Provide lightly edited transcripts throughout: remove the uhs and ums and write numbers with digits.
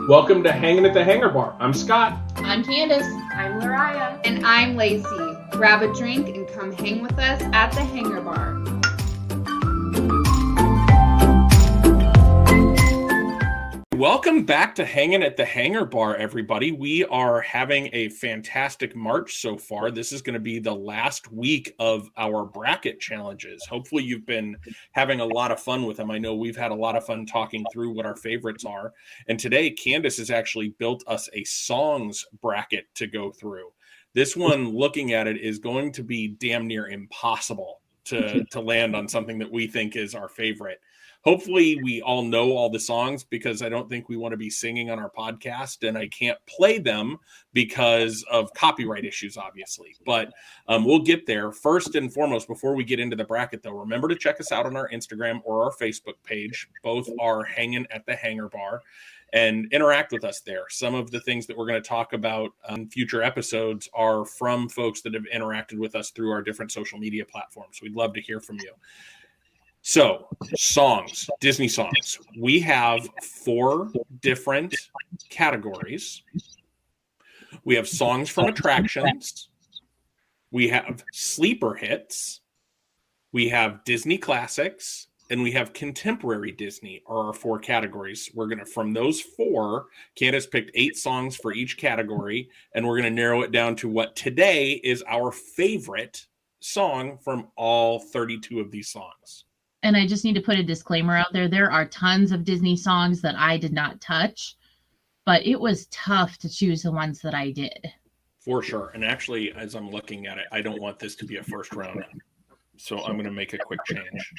Welcome to Hanging at the Hangar Bar. I'm Scott. I'm Candace. I'm Lariah. And I'm Lacey. Grab a drink and come hang with us at the Hangar Bar. Welcome back to Hanging at the Hangar Bar, everybody. We are having a fantastic March so far. This is going to be the last week of our bracket challenges. Hopefully you've been having a lot of fun with them. I know we've had a lot of fun talking through what our favorites are. And today, Candace has actually built us a songs bracket to go through. This one, looking at it, is going to be damn near impossible to land on something that we think is our favorite. Hopefully we all know all the songs, because I don't think we want to be singing on our podcast, and I can't play them because of copyright issues, obviously. But we'll get there. First and foremost, before we get into the bracket, though, remember to check us out on our Instagram or our Facebook page. Both are Hanging at the Hangar Bar, and interact with us there. Some of the things that we're going to talk about in future episodes are from folks that have interacted with us through our different social media platforms. We'd love to hear from you. So, songs, Disney songs. We have 4 different categories. We have songs from attractions. We have sleeper hits. We have Disney classics. And we have contemporary Disney are our 4 categories. We're going to, from those 4, Candace picked 8 songs for each category. And we're going to narrow it down to what today is our favorite song from all 32 of these songs. And I just need to put a disclaimer out there. There are tons of Disney songs that I did not touch, but it was tough to choose the ones that I did. For sure. And actually, as I'm looking at it, I don't want this to be a first round. So I'm going to make a quick change.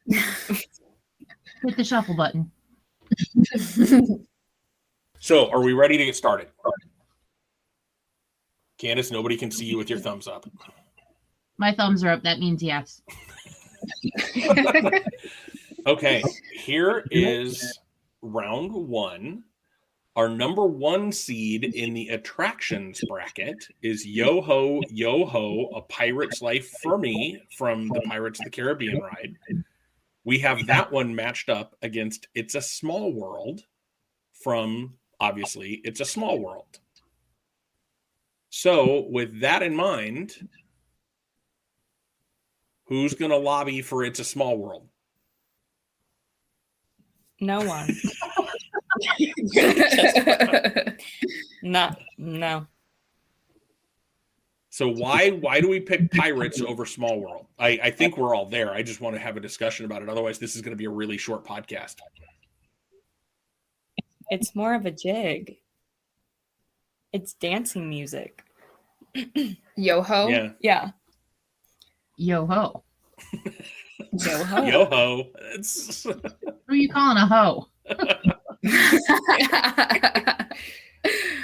Hit the shuffle button. So are we ready to get started? Candace, nobody can see you with your thumbs up. My thumbs are up. That means yes. Okay, here is round 1. Our number 1 seed in the attractions bracket is Yo Ho, Yo Ho, A Pirate's Life for Me from the Pirates of the Caribbean ride. We have that one matched up against It's a Small World from, obviously, It's a Small World. So with that in mind, who's going to lobby for It's a Small World? No one. No. So why do we pick Pirates over Small World? I think we're all there. I just want to have a discussion about it. Otherwise, this is going to be a really short podcast. It's more of a jig. It's dancing music. Yo-ho? Yeah. Yo-ho. Yo-ho. Yo-ho. Who are you calling a hoe?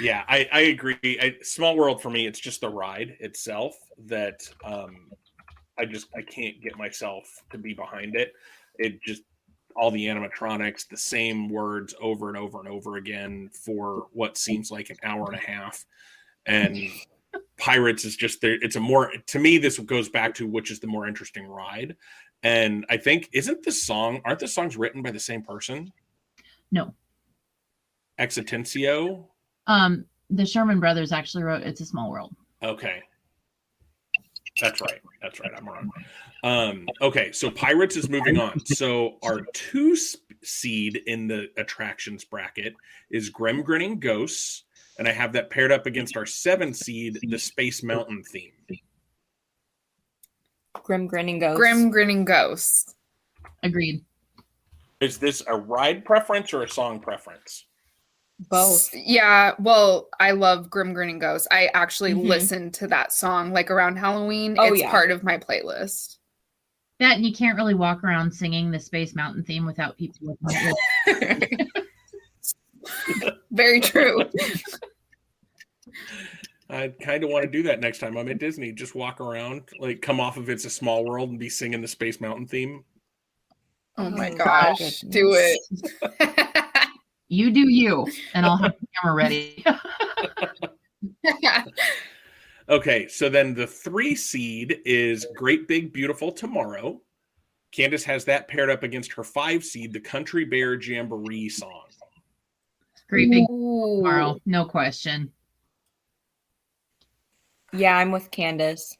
Yeah, I agree. Small World, for me, it's just the ride itself that I can't get myself to be behind it. It just, all the animatronics, the same words over and over and over again for what seems like an hour and a half. And Pirates is just there. It's a more, to me, this goes back to which is the more interesting ride. And I think, aren't the songs written by the same person? No. Exitencio? The Sherman Brothers actually wrote It's a Small World. Okay. That's right. I'm wrong. Okay, so Pirates is moving on. So our 2 seed in the attractions bracket is Grim Grinning Ghosts. And I have that paired up against our 7 seed, the Space Mountain theme. Grim Grinning Ghosts. Grim Grinning Ghosts. Agreed. Is this a ride preference or a song preference? Both. Yeah, well, I love Grim Grinning Ghosts. I actually listen to that song like around Halloween. Oh, it's yeah. part of my playlist. That, and you can't really walk around singing the Space Mountain theme without people looking at you. Very true. I kind of want to do that next time I'm at Disney. Just walk around, like come off of It's a Small World and be singing the Space Mountain theme. Oh my Oh, gosh. goodness. Do it. You do you, and I'll have the camera ready. Okay, so then the 3 seed is Great Big Beautiful Tomorrow. Candace has that paired up against her 5 seed, the Country Bear Jamboree song. Great Big Ooh. Tomorrow, no question. Yeah, I'm with Candace.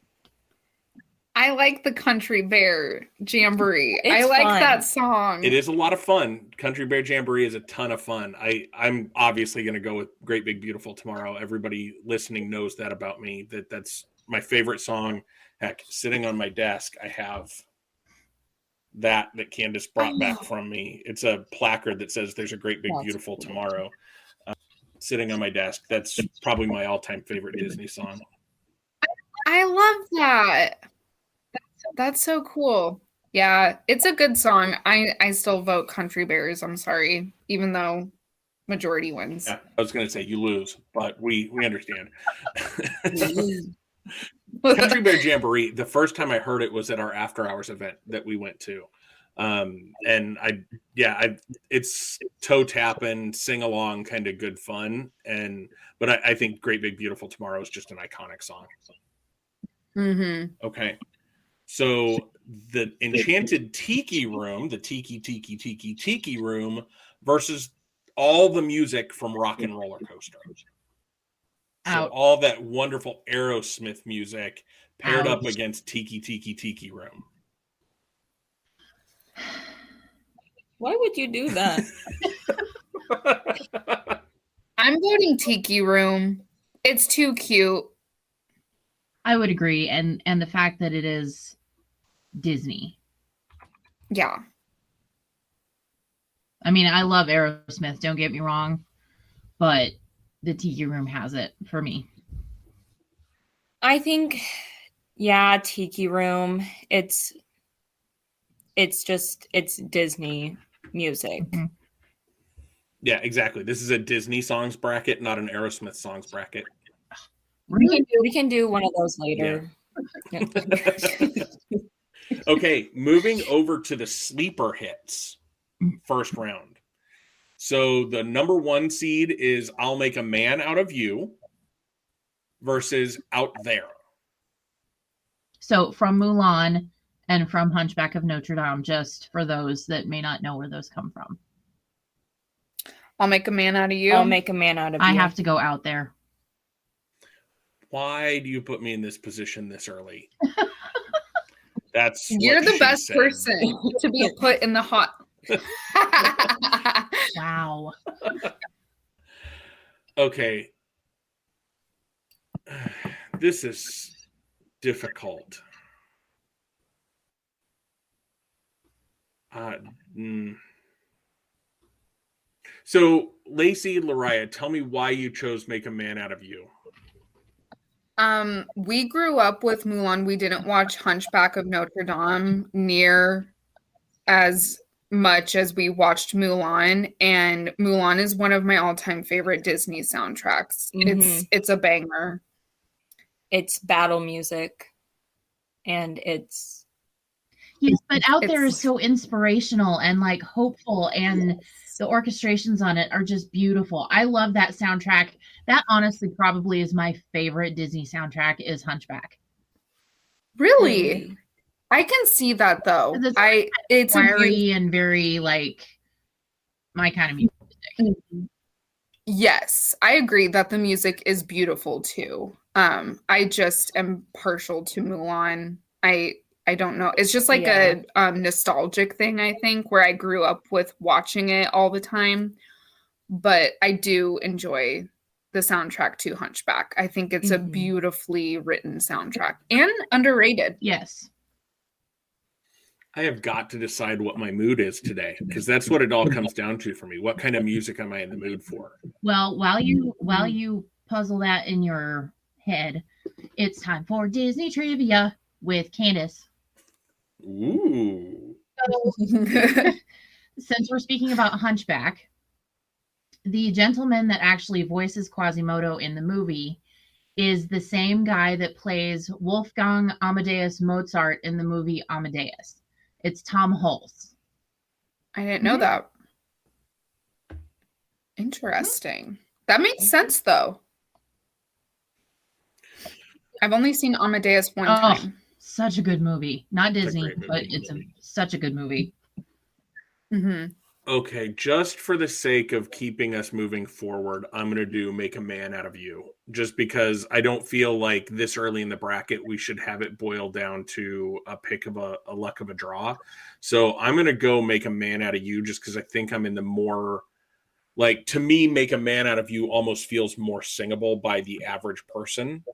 I like the Country Bear Jamboree. I It's like fun. that song. It is a lot of fun. Country Bear Jamboree is a ton of fun. I'm obviously going to go with Great Big Beautiful Tomorrow. Everybody listening knows that about me, that's my favorite song. Heck, sitting on my desk, I have that Candace brought back from me. It's a placard that says there's a Great Big Beautiful Tomorrow sitting on my desk. That's probably my all-time favorite Disney song. I love that. That's so cool. Yeah, it's a good song. I still vote Country Bears. I'm sorry, even though majority wins. Yeah, I was going to say you lose, but we understand. Country Bear Jamboree, the first time I heard it was at our after hours event that we went to. And it's toe tapping, sing along, kind of good fun. But I think Great Big Beautiful Tomorrow is just an iconic song. Mm-hmm. Okay. So the Enchanted Tiki Room, the Tiki Room versus all the music from Rock and Roller Coaster. So all that wonderful Aerosmith music paired up against Tiki Room. Why would you do that? I'm voting Tiki Room. It's too cute. I would agree, and the fact that it is Disney. Yeah. I mean, I love Aerosmith, don't get me wrong, but the Tiki Room has it for me. I think, yeah, Tiki Room. It's Disney music. Mm-hmm. Yeah, exactly. This is a Disney songs bracket, not an Aerosmith songs bracket. We can do one of those later. Yeah. Okay, moving over to the sleeper hits first round. So the number 1 seed is I'll Make a Man Out of You versus Out There. So from Mulan and from Hunchback of Notre Dame, just for those that may not know where those come from. I'll Make a Man Out of You. I'll Make a Man Out of You. I have to go Out There. Why do you put me in this position this early? That's You're the best said. person to be put in the hot. Wow. Okay. This is difficult. So, Lacey, Lariah, tell me why you chose Make a Man Out of You. We grew up with Mulan. We didn't watch Hunchback of Notre Dame near as much as we watched Mulan, and Mulan is one of my all-time favorite Disney soundtracks. Mm-hmm. It's a banger. It's battle music, and it's but Out There is so inspirational and like hopeful, and the orchestrations on it are just beautiful. I love that soundtrack. That honestly probably is my favorite Disney soundtrack is Hunchback. Really? I can see that though. It's fiery and very like my kind of music. Yes, I agree that the music is beautiful too. I just am partial to Mulan. I don't know. It's just like a nostalgic thing, I think, where I grew up with watching it all the time. But I do enjoy the soundtrack to Hunchback. I think it's a beautifully written soundtrack and underrated. Yes. I have got to decide what my mood is today, because that's what it all comes down to for me. What kind of music am I in the mood for? Well, while you puzzle that in your head, it's time for Disney trivia with Candace. Ooh. So, since we're speaking about Hunchback, the gentleman that actually voices Quasimodo in the movie is the same guy that plays Wolfgang Amadeus Mozart in the movie Amadeus. It's Tom Hulce. I didn't know that. Interesting. That makes sense, though. I've only seen Amadeus one time. Such a good movie. Not Disney, movie. but it's such a good movie. Mm-hmm. Okay, just for the sake of keeping us moving forward, I'm going to do Make a Man Out of You. Just because I don't feel like this early in the bracket we should have it boiled down to a pick of a luck of a draw. So I'm going to go Make a Man Out of You just because I think I'm in the more, like, to me, Make a Man Out of You almost feels more singable by the average person.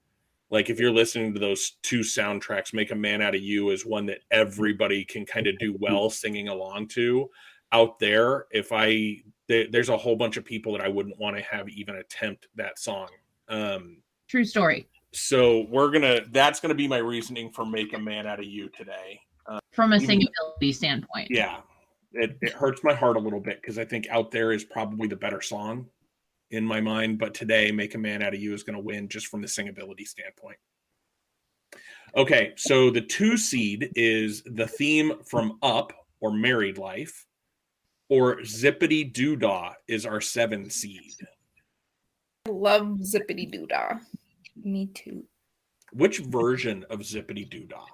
Like, if you're listening to those two soundtracks, Make a Man Out of You is one that everybody can kind of do well singing along to. Out there, there's a whole bunch of people that I wouldn't want to have even attempt that song. True story. So that's gonna be my reasoning for Make a Man Out of You today. From a singability standpoint. Yeah. It hurts my heart a little bit because I think Out There is probably the better song in my mind, but today Make a Man Out of You is going to win just from the singability standpoint. Okay, so the 2 seed is the theme from Up or Married Life, or Zippity Doo Dah is our 7 seed. I love Zippity Doo Dah. Me too. Which version of Zippity Doo Dah?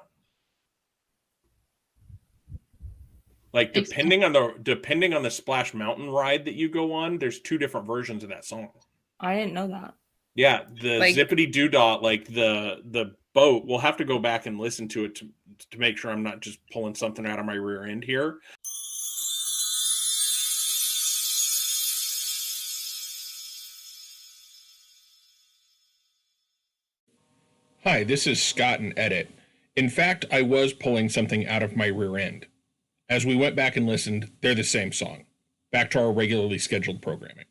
Like depending on the Splash Mountain ride that you go on, there's 2 different versions of that song. I didn't know that. Yeah, the Zippity Doo Dah, like the boat. We'll have to go back and listen to it to make sure I'm not just pulling something out of my rear end here. Hi, this is Scott and Edit. In fact, I was pulling something out of my rear end. As we went back and listened, they're the same song. Back to our regularly scheduled programming.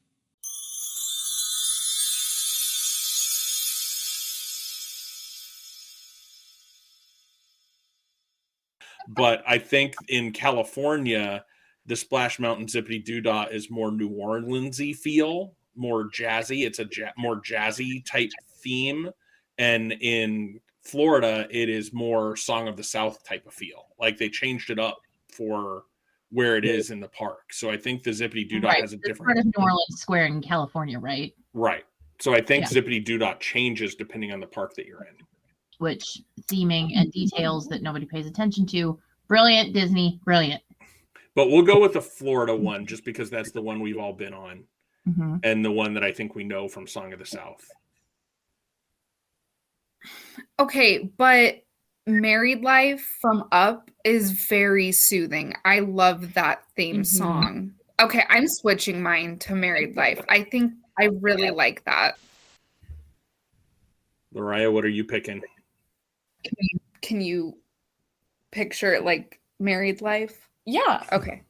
But I think in California, the Splash Mountain Zippity Doo Dah is more New Orleans-y feel, more jazzy. It's a more jazzy type theme. And in Florida, it is more Song of the South type of feel. Like they changed it up for where it is in the park. So I think the Zippity Doo Dah has a different... part of New Orleans Square in California, right? Right. So I think Zippity Doo Dah changes depending on the park that you're in. Which theming and details that nobody pays attention to. Brilliant, Disney, brilliant. But we'll go with the Florida one just because that's the one we've all been on. Mm-hmm. And the one that I think we know from Song of the South. Okay, but Married Life from Up is very soothing. I love that theme song. Okay, I'm switching mine to Married Life. I think I really like that. Lariah, what are you picking? Can you picture it like Married Life? Yeah. Okay.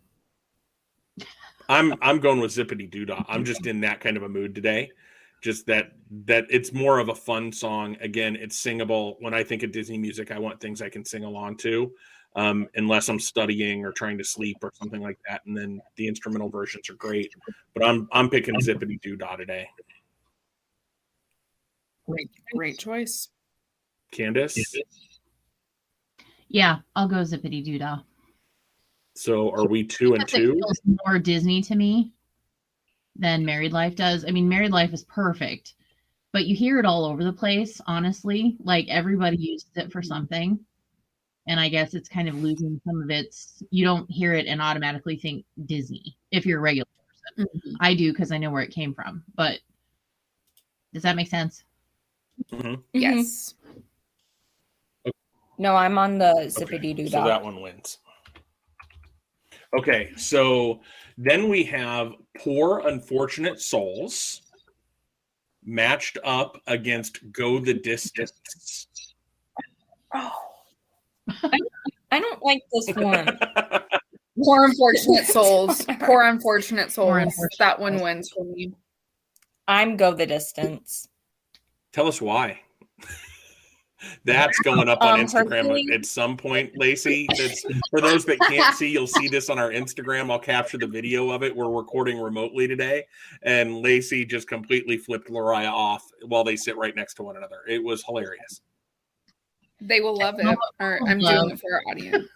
I'm going with Zippity Doo Dah. I'm just in that kind of a mood today. Just that it's more of a fun song. Again, it's singable. When I think of Disney music, I want things I can sing along to, unless I'm studying or trying to sleep or something like that. And then the instrumental versions are great. But I'm picking Zippity Doo Dah today. Great choice. Candace? Yeah, I'll go Zippity Doo Dah. So are we 2 and 2? It feels more Disney to me than Married Life does. I mean, Married Life is perfect, but you hear it all over the place, honestly. Like everybody uses it for something. And I guess it's kind of losing some of its, you don't hear it and automatically think Disney if you're a regular person. Mm-hmm. I do because I know where it came from. But does that make sense? Mm-hmm. Yes. No, I'm on the Zippity Doo Dah. So that one wins. Okay, so then we have Poor Unfortunate Souls matched up against Go the Distance. Oh. I don't like this one. Poor Unfortunate Souls. Poor Unfortunate Souls. That one wins for me. I'm Go the Distance. Tell us why. That's going up on Instagram personally, at some point, Lacey. That's, for those that can't see, you'll see this on our Instagram. I'll capture the video of it. We're recording remotely today, and Lacey just completely flipped Lariah off while they sit right next to one another. It was hilarious. They will love it. Or I'm doing it for our audience.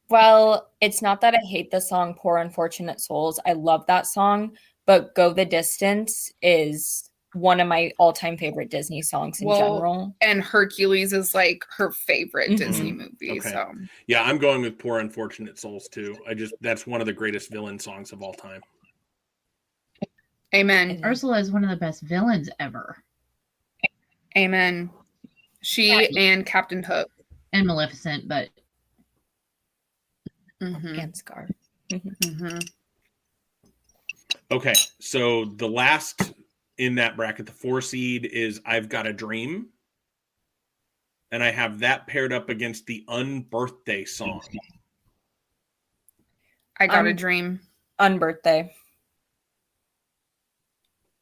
Well, it's not that I hate the song Poor Unfortunate Souls. I love that song, but Go the Distance is one of my all-time favorite Disney songs in general. And Hercules is like her favorite Disney movie. Okay. So yeah, I'm going with Poor Unfortunate Souls too. That's one of the greatest villain songs of all time. Amen. Ursula is one of the best villains ever. Amen. She and Captain Hook. And Maleficent, but And Scar. Okay, so the last in that bracket, the 4 seed, is I've Got a Dream. And I have that paired up against the Unbirthday song. I Got a Dream. Unbirthday.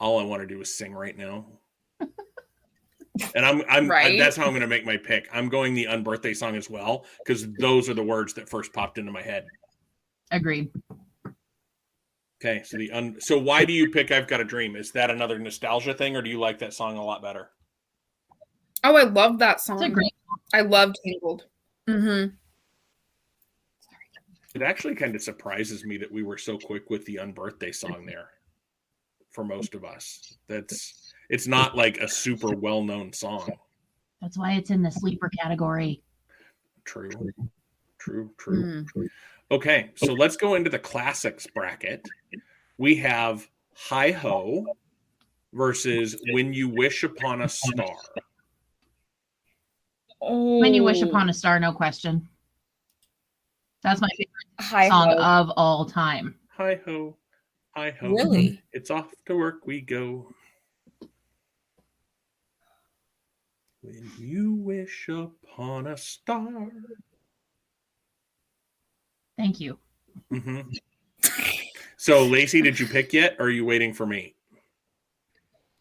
All I want to do is sing right now. And I'm Right? that's how I'm going to make my pick. I'm going the Unbirthday song as well, because those are the words that first popped into my head. agreed. Okay, so so why do you pick I've Got a Dream? Is that another nostalgia thing, or do you like that song a lot better? Oh, I love that song. It's a great I love Tangled. It actually kind of surprises me that we were so quick with the Unbirthday song there for most of us. It's not like a super well-known song. That's why it's in the sleeper category. True. Okay, so let's go into the classics bracket. We have Hi Ho versus When You Wish Upon a Star. When You Wish Upon a Star, no question. That's my favorite song of all time. Hi ho, hi ho. Really? It's off to work we go. When you wish upon a star. Thank you. Mm-hmm. So, Lacey, did you pick yet, or are you waiting for me?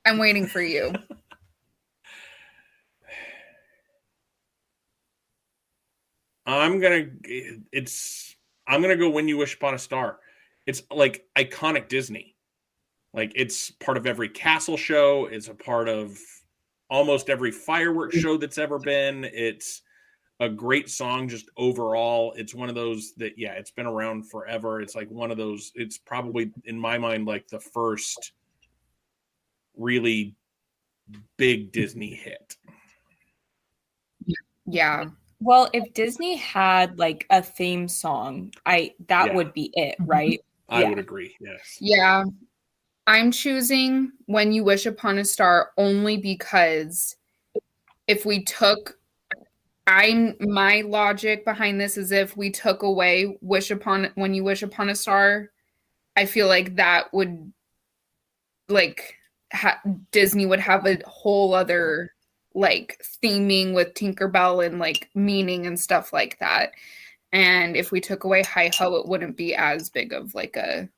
I'm waiting for you. I'm gonna go When You Wish Upon a Star. It's like iconic Disney. Like, it's part of every castle show. It's a part of almost every fireworks show that's ever been. It's a great song just overall. It's one of those that, yeah, it's been around forever. It's like one of those, it's probably in my mind like the first really big Disney hit. Yeah. Well, if Disney had like a theme song, that would be it, right? I would agree. Yes. Yeah. I'm choosing When You Wish Upon a Star only because if we took my logic behind this is if we took away When You Wish Upon a Star, I feel like that would like Disney would have a whole other like theming with Tinkerbell and like meaning and stuff like that. And if we took away Hi Ho, it wouldn't be as big of like a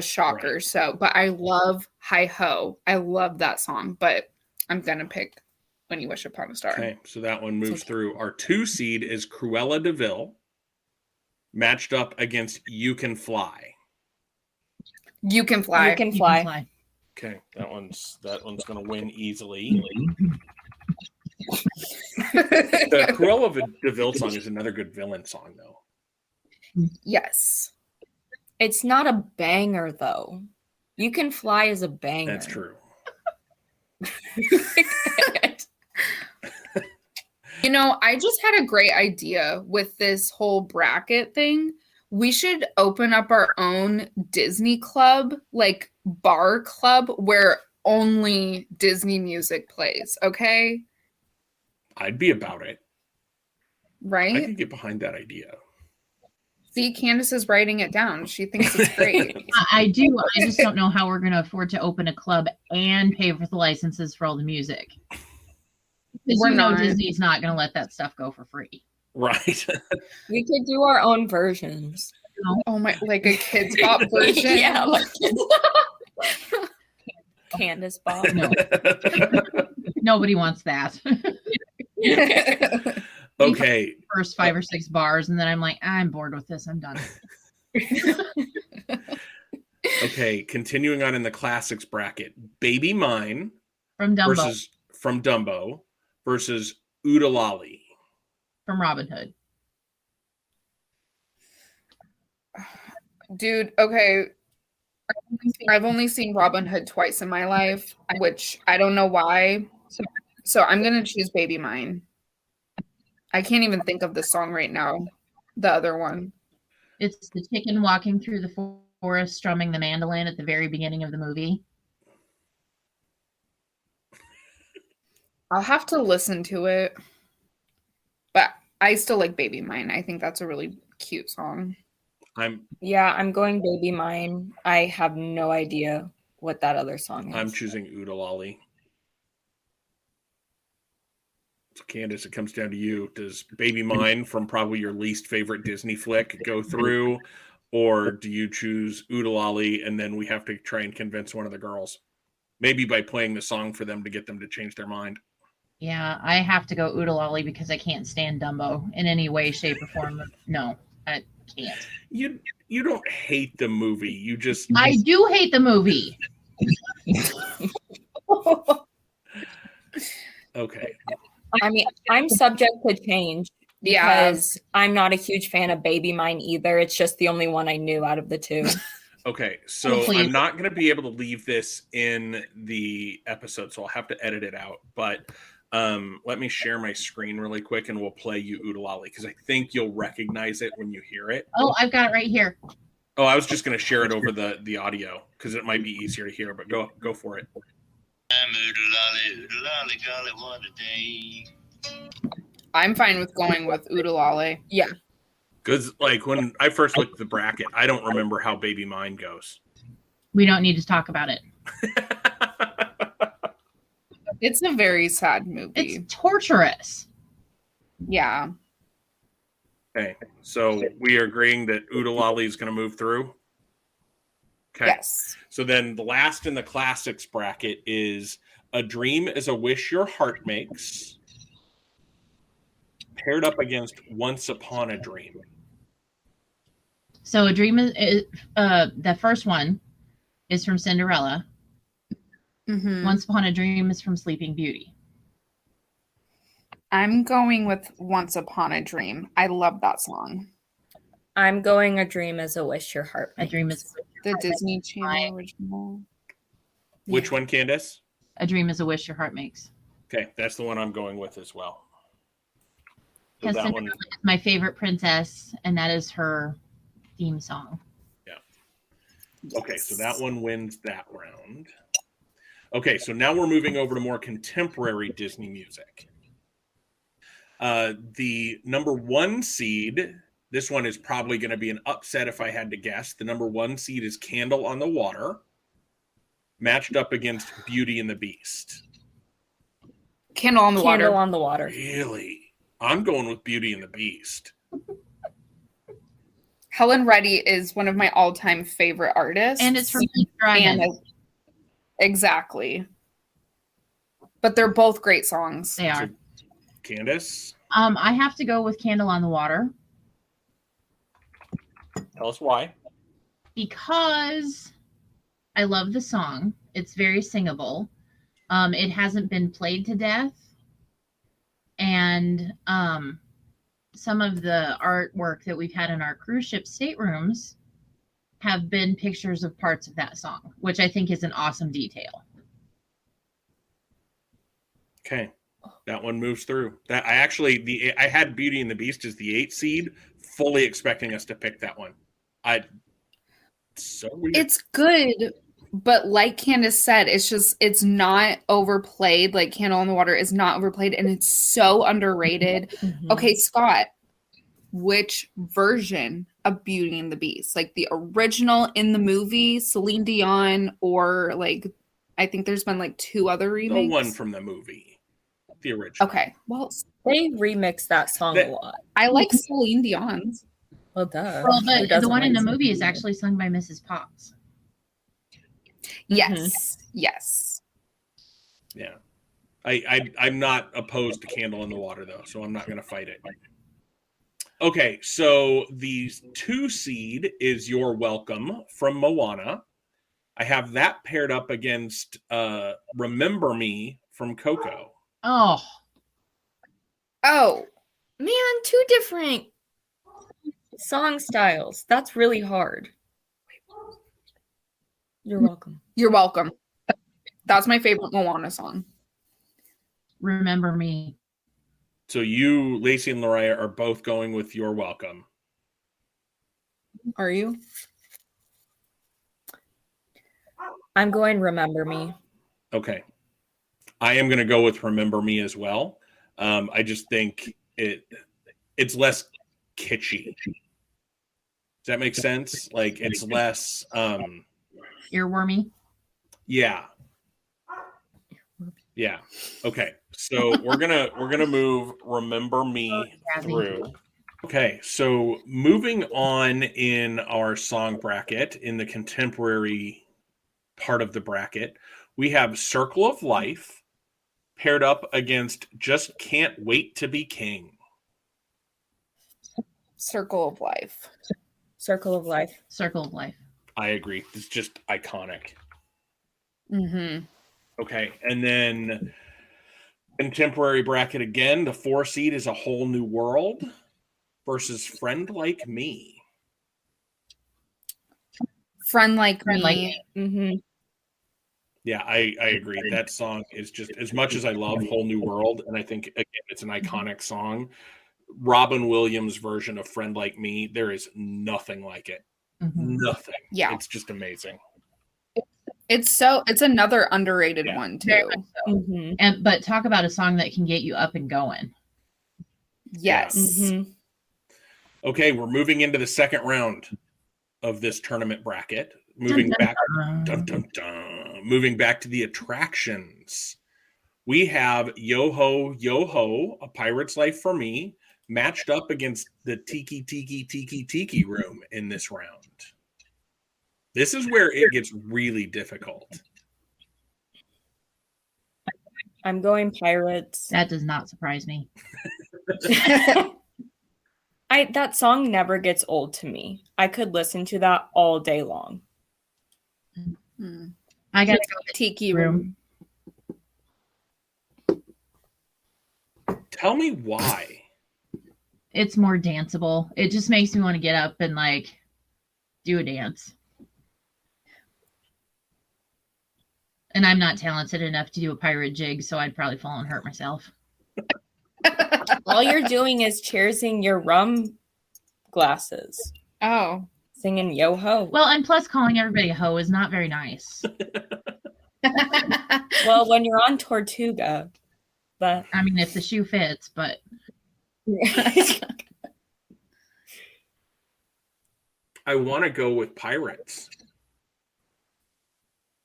shocker. Right. So, but I love Hi Ho. I love that song, but I'm gonna pick When You Wish Upon a Star. Okay, so that one moves through. Our 2 seed is Cruella de Vil, matched up against You Can Fly. You Can Fly. You Can Fly. Okay, that one's gonna win easily. The Cruella de Vil song is another good villain song, though. Yes. It's not a banger, though. You Can Fly is a banger. That's true. You know, I just had a great idea with this whole bracket thing. We should open up our own Disney club, like bar club, where only Disney music plays, okay? I'd be about it. Right? I could get behind that idea. See, Candace is writing it down. She thinks it's great. I do. I just don't know how we're going to afford to open a club and pay for the licenses for all the music. Because Disney's not going to let that stuff go for free. Right. We could do our own versions. Oh my, like a Kids Bop version? Yeah. Like Candace Bop. No. Nobody wants that. Okay. First 5 or 6 bars, and then I'm like, I'm bored with this. I'm done. Okay, continuing on in the classics bracket, Baby Mine from Dumbo versus Oodalali from Robin Hood. Dude, okay. I've only seen Robin Hood twice in my life, which I don't know why. So I'm gonna choose Baby Mine. I can't even think of the song right now. The other one. It's the chicken walking through the forest strumming the mandolin at the very beginning of the movie. I'll have to listen to it. But I still like Baby Mine. I think that's a really cute song. I'm going Baby Mine. I have no idea what that other song is. I'm choosing Oodalali. So Candace, it comes down to you. Does Baby Mine from probably your least favorite Disney flick go through, or do you choose Oodalali and then we have to try and convince one of the girls? Maybe by playing the song for them to get them to change their mind. Yeah, I have to go Oodalali because I can't stand Dumbo in any way, shape, or form. No, I can't. You don't hate the movie. You just I do hate the movie. Okay. I mean, I'm subject to change because I'm not a huge fan of Baby Mine either. It's just the only one I knew out of the two. Okay, so Please. I'm not going to be able to leave this in the episode, so I'll have to edit it out. But let me share my screen really quick, and we'll play you Oodalali, because I think you'll recognize it when you hear it. Oh, I've got it right here. Oh, I was just going to share it over the audio, because it might be easier to hear, but go for it. I'm fine with going with Oodalali. Yeah. Because, like, when I first looked at the bracket, I don't remember how Baby Mine goes. We don't need to talk about it. It's a very sad movie. It's torturous. Yeah. Okay, so we are agreeing that Oodalali is going to move through? Okay. Yes. So then the last in the classics bracket is A Dream is a Wish Your Heart Makes, paired up against Once Upon a Dream. So A Dream is the first one is from Cinderella. Mm-hmm. Once Upon a Dream is from Sleeping Beauty. I'm going with Once Upon a Dream. I love that song. I'm going A Dream is a Wish Your Heart A Makes. Dream is The Disney Channel original. Which one, Candace? A Dream is a Wish Your Heart Makes. Okay, that's the one I'm going with as well. So Because that Cinderella one, is my favorite princess, and that is her theme song. okay, so that one wins that round. Okay, so now we're moving over to more contemporary Disney music. The number 1 seed, this one is probably going to be an upset if I had to guess. The number 1 seed is Candle on the Water, matched up against Beauty and the Beast. Candle on the Water. Candle on the Water. Really? I'm going with Beauty and the Beast. Helen Reddy is one of my all-time favorite artists. And it's from Pink Dragon. Exactly. But they're both great songs. They are. Candace, I have to go with Candle on the Water tell us why. because I love the song. It's very singable. It hasn't been played to death. And some of the artwork that we've had in our cruise ship staterooms have been pictures of parts of that song, which I think is an awesome detail. Okay, that one moves through. That I had Beauty and the Beast as the 8 seed, fully expecting us to pick that one. So weird. It's good, but like Candace said, it's not overplayed. Like Candle on the Water is not overplayed, and it's so underrated. Mhm. Okay, Scott, which version of Beauty and the Beast? Like the original in the movie, Celine Dion, or like I think there's been like 2 other remakes. The one from the movie, the original. Okay, well, They remix that song a lot. I like Celine Dion's. Well, duh. Well, Who but the doesn't one in like the movie is Celine? actually sung by Mrs. Potts. Yes, yes. Yeah. I'm not opposed to Candle in the Water, though, so I'm not going to fight it. Okay, so the 2 seed is You're Welcome from Moana. I have that paired up against Remember Me from Coco. Oh, Oh, Man, 2 different song styles. That's really hard. You're welcome. You're welcome. That's my favorite Moana song. Remember Me. So you, Lacey and Lariah, are both going with You're Welcome. Are you? I'm going Remember Me. Okay. I am going to go with Remember Me as well. I just think it's less kitschy. Does that make sense? Like it's less Earwormy. yeah. Yeah. Okay. So we're gonna move Remember Me through. Okay, so moving on in our song bracket, in the contemporary part of the bracket, we have Circle of Life paired up against Just Can't Wait to Be King. Circle of Life. Circle of Life. Circle of Life. I agree. It's just iconic. Mm-hmm. Okay, and then contemporary bracket again, the 4 seed is A Whole New World versus Friend Like Me. Friend Like Friend Me. Like Me. Mm-hmm. Yeah, I agree. That song is just, as much as I love Whole New World, and I think, again, it's an iconic song, Robin Williams' version of Friend Like Me, there is nothing like it. Mm-hmm. Nothing. Yeah. It's just amazing. It's another underrated one too. Mm-hmm. But talk about a song that can get you up and going. Yes. Mm-hmm. Okay, we're moving into the second round of this tournament bracket. Moving back to the attractions. We have Yo Ho, Yo Ho, A Pirate's Life for Me, matched up against the Tiki Tiki Tiki Tiki Room in this round. This is where it gets really difficult. I'm going Pirates. That does not surprise me. That song never gets old to me. I could listen to that all day long. I gotta go with Tiki Room. Tell me why. It's more danceable. It just makes me want to get up and like do a dance. And I'm not talented enough to do a pirate jig, so I'd probably fall and hurt myself. All you're doing is cheersing your rum glasses, Oh. singing yo ho. Well, and plus calling everybody a hoe is not very nice. Well, when you're on Tortuga, but I mean, if the shoe fits, but I want to go with Pirates,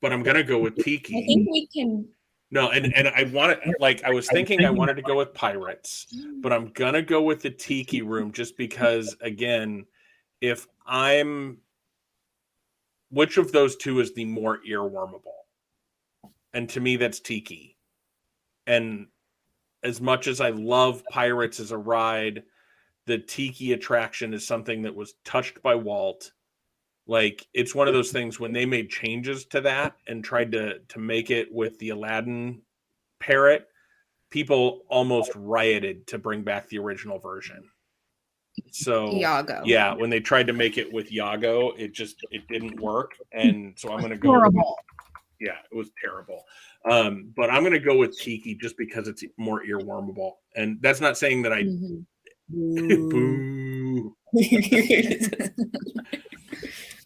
but I'm going to go with Tiki. I think we can. No, and I want to, like, I was thinking I wanted to go with Pirates, but I'm going to go with the Tiki Room just because, again, which of those two is the more earwormable? And to me, that's Tiki. And as much as I love Pirates as a ride, the Tiki attraction is something that was touched by Walt. Like, it's one of those things when they made changes to that and tried to make it with the Aladdin parrot, people almost rioted to bring back the original version. So Iago. yeah, when they tried to make it with Iago, it didn't work. And so I'm going to go. horrible. Yeah, it was terrible. But I'm going to go with Tiki just because it's more earwormable. And that's not saying that I boo.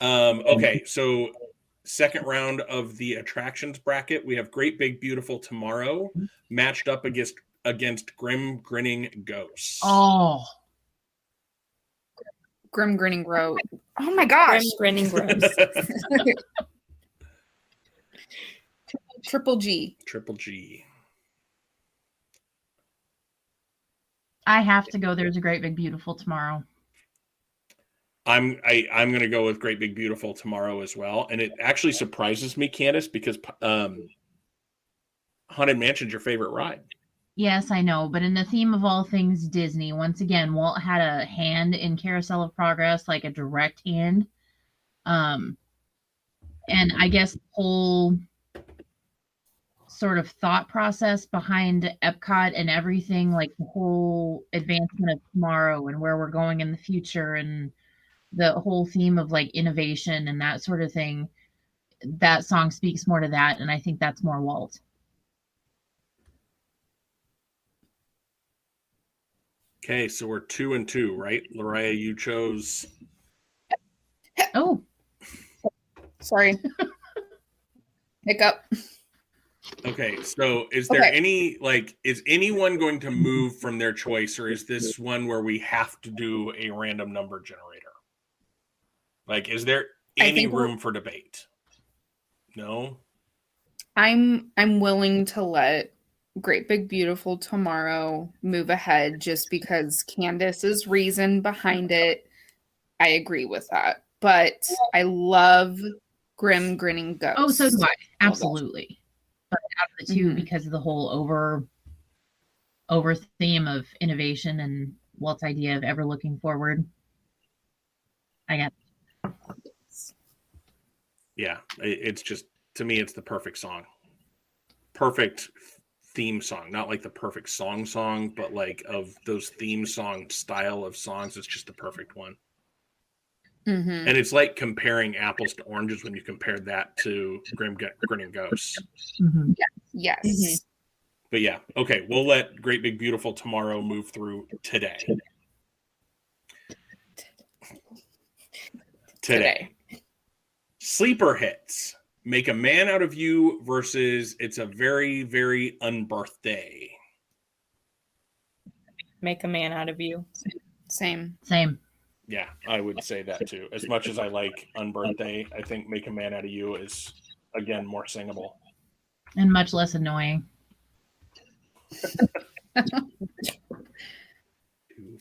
Okay, so second round of the attractions bracket, we have Great Big Beautiful Tomorrow matched up against Grim Grinning Ghosts. Oh, Grim Grinning Road. Oh my gosh. Grinning gross. Triple G. Triple G. I have to go. There's a Great Big Beautiful Tomorrow. I'm going to go with Great Big Beautiful Tomorrow as well, and it actually surprises me, Candace, because Haunted Mansion's your favorite ride. Yes, I know, but in the theme of all things Disney, once again, Walt had a hand in Carousel of Progress, like a direct hand. And I guess the whole sort of thought process behind Epcot and everything, like the whole advancement of tomorrow and where we're going in the future and the whole theme of like innovation and that sort of thing, that song speaks more to that, and I think that's more Walt. Okay, so we're 2-2, right? Lariah, you chose. Oh, Sorry. Hiccup. Okay, so is there any, like, is anyone going to move from their choice, or is this one where we have to do a random number generator? Like, is there any room for debate? No? I'm willing to let Great Big Beautiful Tomorrow move ahead just because Candace's reason behind it. I agree with that. But I love Grim Grinning Ghost. Oh, so do I. Absolutely. But out of the two, because of the whole over theme of innovation and Walt's idea of ever looking forward, I got. Yeah, it's just, to me, it's the perfect song. Perfect theme song. Not like the perfect song, but like of those theme song style of songs, it's just the perfect one. Mm-hmm. And it's like comparing apples to oranges when you compare that to Grim Grinning Ghosts. Mm-hmm. Yes. Mm-hmm. But yeah, okay, we'll let Great Big Beautiful Tomorrow move through today. Sleeper hits. Make a Man Out of You versus It's a Very, Very Unbirthday. Make a Man Out of You. Same. Yeah, I would say that too. As much as I like Unbirthday, I think Make a Man Out of You is, again, more singable. And much less annoying. Too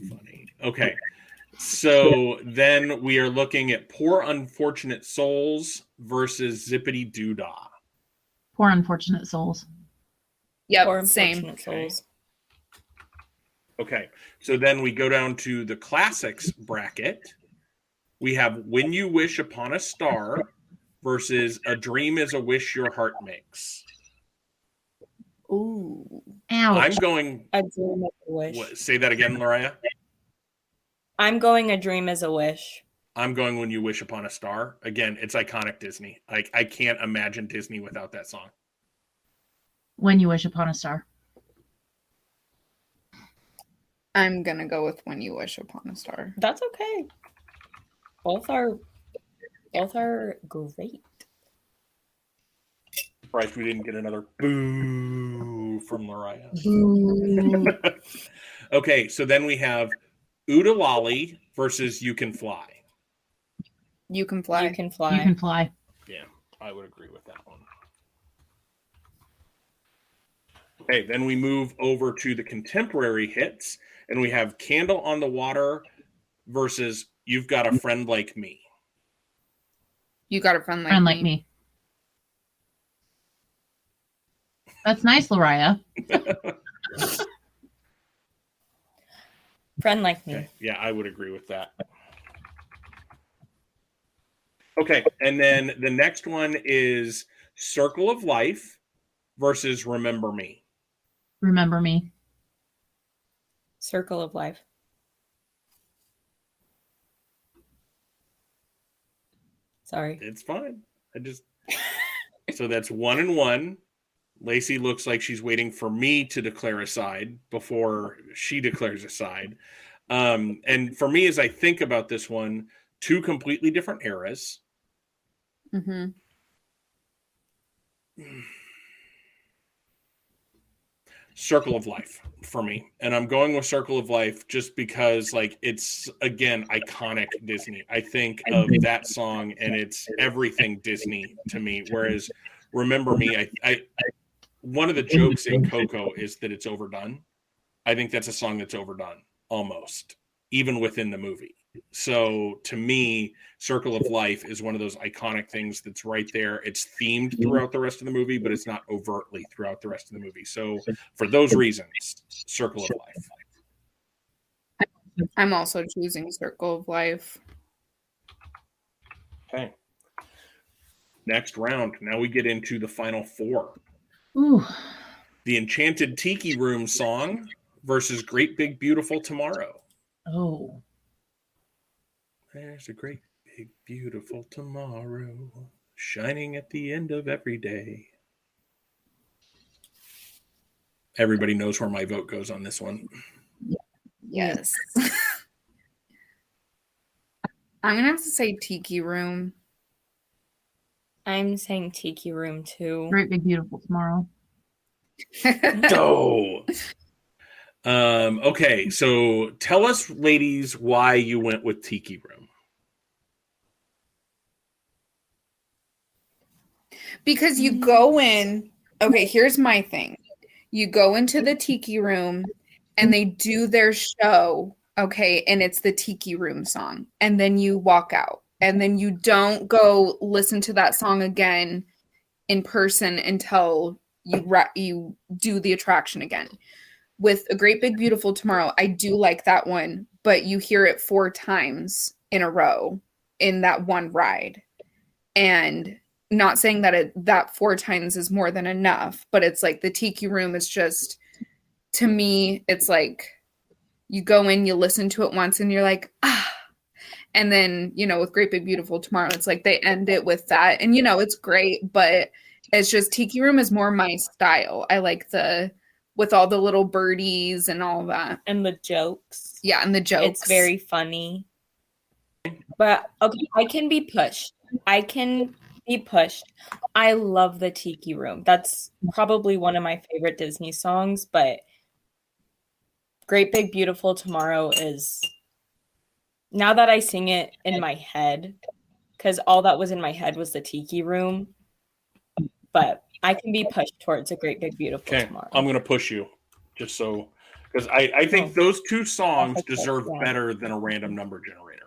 funny. Okay. So then we are looking at Poor Unfortunate Souls versus Zippity Doodah. Poor Unfortunate Souls. Yep, Poor same. Unfortunate Souls. Okay, so then we go down to the classics bracket. We have When You Wish Upon a Star versus A Dream Is a Wish Your Heart Makes. Ooh. Ouch. I'm going. A Dream is a Wish. What, say that again, Lariah. I'm going A Dream is a Wish. I'm going When You Wish Upon a Star. Again, it's iconic Disney. I can't imagine Disney without that song. When You Wish Upon a Star. I'm gonna go with When You Wish Upon a Star. That's okay. Both are great. Surprised we didn't get another boo from Lariah. Okay, so then we have Oodalali versus You Can Fly. You Can Fly. You Can Fly. You Can Fly. Yeah, I would agree with that one. Okay, then we move over to the contemporary hits, and we have Candle on the Water versus You've Got a Friend Like Me. You Got a Friend Like Friend Me. Like Me. That's nice, Lariah. Friend Like Me. Okay, yeah, I would agree with that. Okay, and then the next one is Circle of Life versus Remember Me. Remember Me. Circle of Life. Sorry. It's fine. So that's 1-1. Lacey looks like she's waiting for me to declare a side before she declares a side. And for me, as I think about this one, two completely different eras. Mm-hmm. Circle of Life for me. And I'm going with Circle of Life just because, like, it's, again, iconic Disney. I think of that song and it's everything Disney to me. Whereas Remember Me, I one of the jokes in Coco is that it's overdone. I think that's a song that's overdone almost, even within the movie. So to me, Circle of Life is one of those iconic things that's right there. It's themed throughout the rest of the movie, but it's not overtly throughout the rest of the movie. So for those reasons, Circle of Life. I'm also choosing Circle of Life. Okay. Next round. Now we get into the final four. Ooh. The Enchanted Tiki Room song versus Great Big Beautiful Tomorrow. Oh. There's a great big beautiful tomorrow. shining at the end of every day. Everybody knows where my vote goes on this one. Yes. I'm going to have to say Tiki Room. I'm saying Tiki Room too. Great Big Beautiful Tomorrow. Oh. Okay, so tell us, ladies, why you went with Tiki Room. Because you go in, okay, here's my thing. You go into the Tiki Room and they do their show, okay, and it's the Tiki Room song. And then you walk out. And then you don't go listen to that song again in person until you do the attraction again. With A Great Big Beautiful Tomorrow, I do like that one, but you hear it 4 times in a row in that one ride. And not saying that that 4 times is more than enough, but it's like the Tiki Room is just, to me, it's like you go in, you listen to it once and you're like, ah. And then, with Great Big Beautiful Tomorrow, it's like they end it with that. And, it's great, but it's just Tiki Room is more my style. I like with all the little birdies and all that. And the jokes. Yeah, and the jokes. It's very funny. But, okay, I can be pushed. I love the Tiki Room. That's probably one of my favorite Disney songs, but Great Big Beautiful Tomorrow is, now that I sing it in my head, because all that was in my head was the Tiki Room, but I can be pushed towards A Great Big Beautiful Tomorrow. I'm going to push you, just so, because I think those 2 songs deserve better than a random number generator.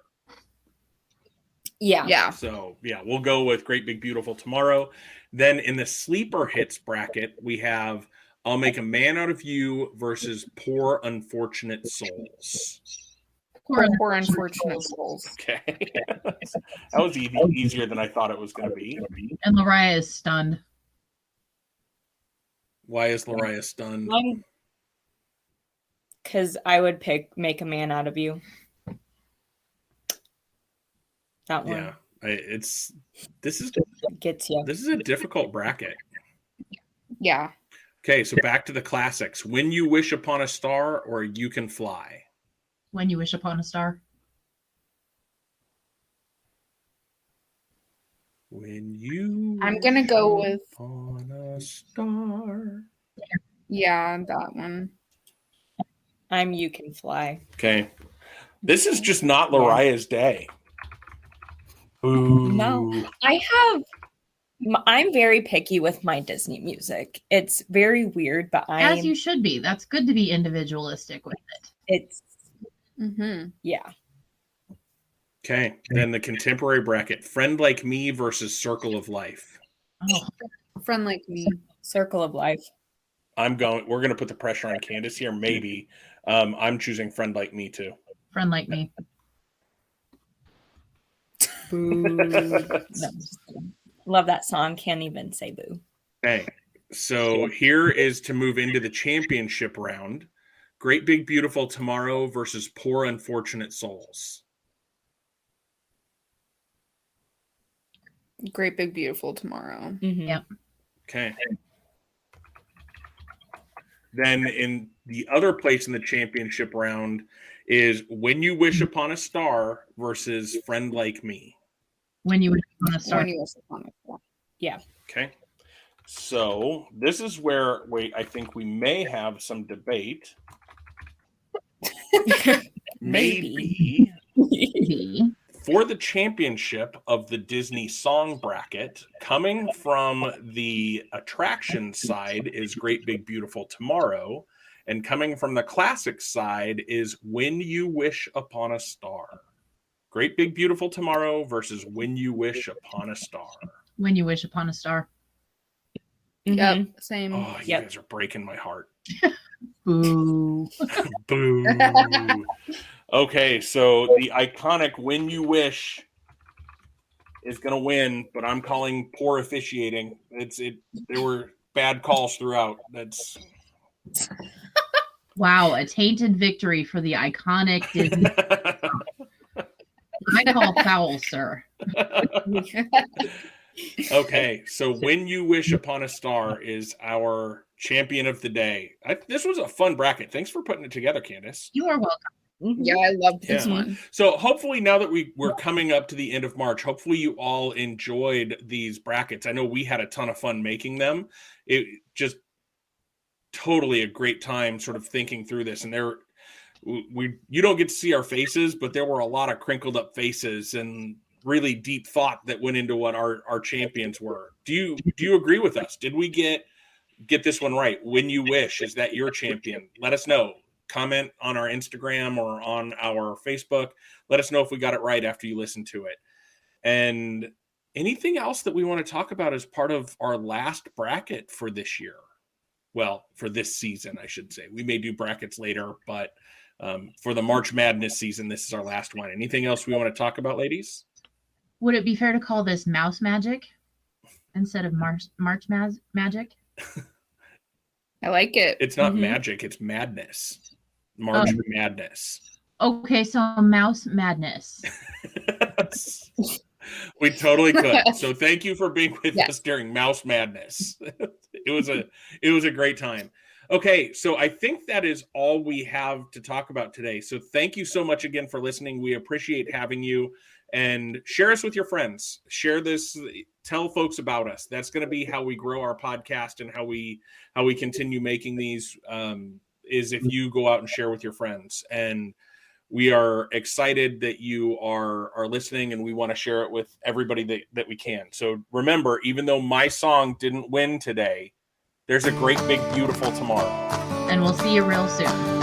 Yeah. So, we'll go with Great Big Beautiful Tomorrow. Then in the sleeper hits bracket, we have I'll Make a Man Out of You versus Poor Unfortunate Souls. Poor Unfortunate Souls. Okay. That was easier than I thought it was going to be. And Lariah is stunned. Why is Lariah stunned? Because I would pick Make a Man Out of You. That one. Yeah. This is gets you. This is a difficult bracket. Yeah. Okay, so back to the classics. When You Wish Upon a Star or You Can Fly? When You Wish Upon a Star. When you I'm going to go with Upon a Star. Yeah, that one. I'm You Can Fly. Okay. This is just not Lariah's day. Ooh. No, I'm very picky with my Disney music. It's very weird, but as you should be. That's good to be individualistic with it. It's yeah. Okay, then the contemporary bracket: Friend Like Me versus Circle of Life. Oh, Friend Like Me. Circle of Life. We're going to put the pressure on Candace here. Maybe. I'm choosing Friend Like Me too. Friend Like Me. Boo. No, love that song. Can't even say boo. Okay, so here is to move into the championship round: Great Big Beautiful Tomorrow versus Poor Unfortunate Souls. Great Big Beautiful Tomorrow. Mm-hmm. Yep. Okay. Then in the other place in the championship round is When You Wish Upon a Star versus Friend Like Me. When You Wish Upon a Star. When You Wish Upon a Star. Yeah. Okay. So this is where I think we may have some debate. Maybe. For the championship of the Disney song bracket, coming from the attraction side is Great Big Beautiful Tomorrow, and coming from the classic side is When You Wish Upon a Star. Great Big Beautiful Tomorrow versus When You Wish Upon a Star. When You Wish Upon a Star. Yep, same. Oh, you guys are breaking my heart. Boo. Boo. Okay, so the iconic When You Wish is going to win, but I'm calling poor officiating. There were bad calls throughout. That's wow, a tainted victory for the iconic Disney. I call foul, sir. Okay, so When You Wish Upon a Star is our champion of the day. This was a fun bracket. Thanks for putting it together, Candace. You are welcome. Yeah, I loved this Yeah. one. So hopefully now that we're coming up to the end of March, hopefully you all enjoyed these brackets. I know we had a ton of fun making them. It just totally a great time sort of thinking through this. And you don't get to see our faces, but there were a lot of crinkled up faces and really deep thought that went into what our champions were. Do you agree with us? Did we get this one right? When You Wish, is that your champion? Let us know. Comment on our Instagram or on our Facebook. Let us know if we got it right after you listen to it. And anything else that we want to talk about as part of our last bracket for this year? Well, for this season, I should say. We may do brackets later, but for the March Madness season, this is our last one. Anything else we want to talk about, ladies? Would it be fair to call this Mouse Magic instead of March Magic? I like it. It's not magic, it's madness. March Madness. Okay, so Mouse Madness. We totally could. So thank you for being with us during Mouse Madness. It was a great time. Okay, so I think that is all we have to talk about today. So thank you so much again for listening. We appreciate having you, and share us with your friends. Share this, tell folks about us. That's going to be how we grow our podcast and how we continue making these, is if you go out and share with your friends. And we are excited that you are listening, and we want to share it with everybody that we can. So remember, even though my song didn't win today, there's a great, big, beautiful tomorrow. And we'll see you real soon.